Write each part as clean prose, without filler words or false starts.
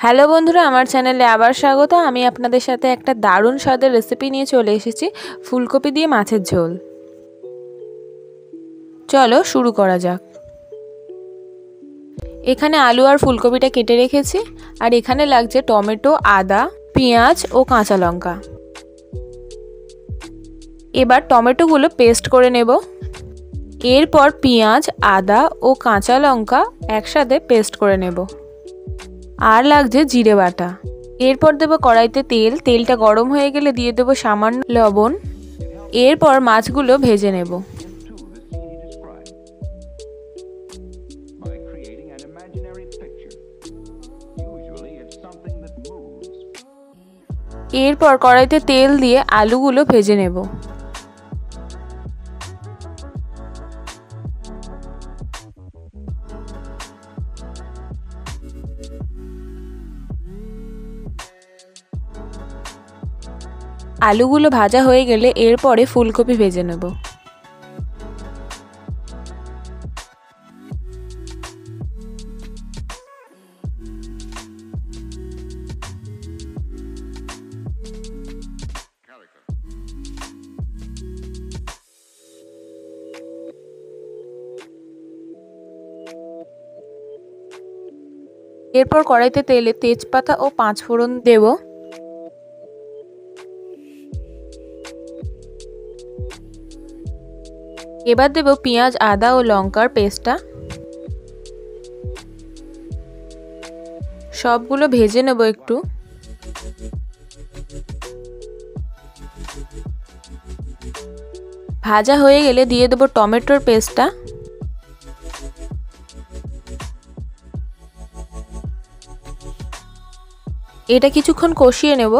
Hello বন্ধুরা, আমার চ্যানেলে আবার স্বাগত। আমি আপনাদের সাথে একটা দারুণ স্বাদের রেসিপি নিয়ে চলে এসেছি, ফুলকপি দিয়ে মাছের ঝোল। চলো শুরু করা যাক। এখানে আলু আর ফুলকপিটা কেটে রেখেছি, আর এখানে লাগছে টমেটো, আদা, পেঁয়াজ ও কাঁচা লঙ্কা। এবার টমেটোগুলো পেস্ট করে নেব। এরপর পেঁয়াজ, আদা ও কাঁচা লঙ্কা একসাথে পেস্ট করে নেব। আর লাগছে জিরে বাটা। এরপর দেব কড়াইতে তেল। তেলটা গরম হয়ে গেলে দিয়ে দেব সামান্য লবণ। এরপর মাছগুলো ভেজে নেব। এরপর কড়াইতে তেল দিয়ে আলুগুলো ভেজে নেব। আলুগুলো ভাজা হয়ে গেলে এরপরে ফুলকপি ভেজে নেব। এরপর কড়াইতে তেলে তেজপাতা ও 5 ফোড়ন দেব। এবার দেব পেঁয়াজ, আদা ও লঙ্কার পেস্টটা। সবগুলো ভেজে নেব একটু। ভাজা হয়ে গেলে দিয়ে দেব টমেটোর পেস্টটা। এটা কিছুক্ষণ কষিয়ে নেব।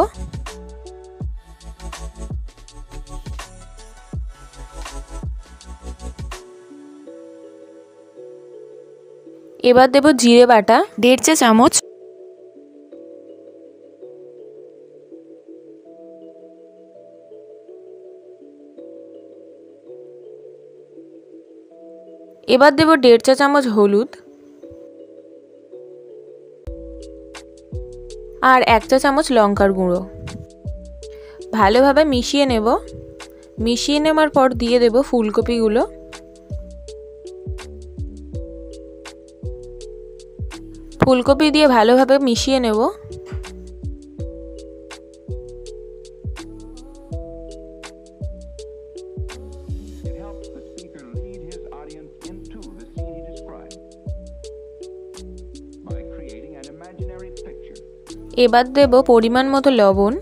এবার দেব জিরে বাটা 1.5 চা চামচ। এবার দেব 1.5 চা চামচ হলুদ আর 1 চা চামচ লঙ্কার গুঁড়ো। ভালোভাবে মিশিয়ে নেব। মিশিয়ে নেওয়ার পর দিয়ে দেব ফুলকপিগুলো। ফুলকপি দিয়ে ভালোভাবে মিশিয়ে নেব। এবার দেব পরিমাণ মতো লবণ।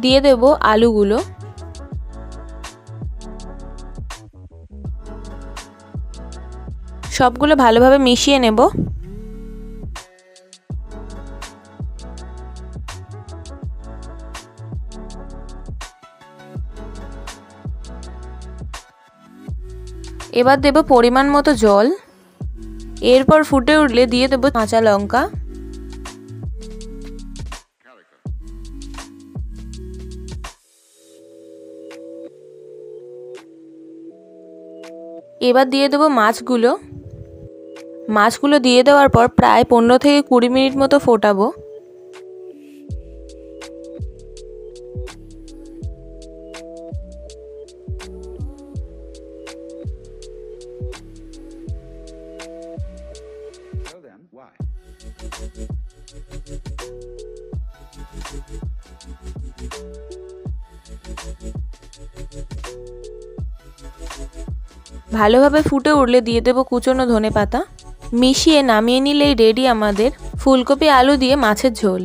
দিয়ে দেব আলুগুলো। সবগুলো ভালোভাবে মিশিয়ে নেব। এবার দেব পরিমাণ মতো জল। এরপর ফুটে উঠলে দিয়ে দেব কাঁচা লঙ্কা। এবার দিয়ে দেব মাছগুলো। মাছগুলো দিয়ে দেওয়ার পর প্রায় 15 থেকে 20 মিনিট মতো ফোটাবো। ভালোভাবে ফুটে উঠলে দিয়ে দেব কুচনো ধনেপাতা। মিশিয়ে নামিয়ে নিলেই রেডি আমাদের ফুলকপি আলু দিয়ে মাছের ঝোল।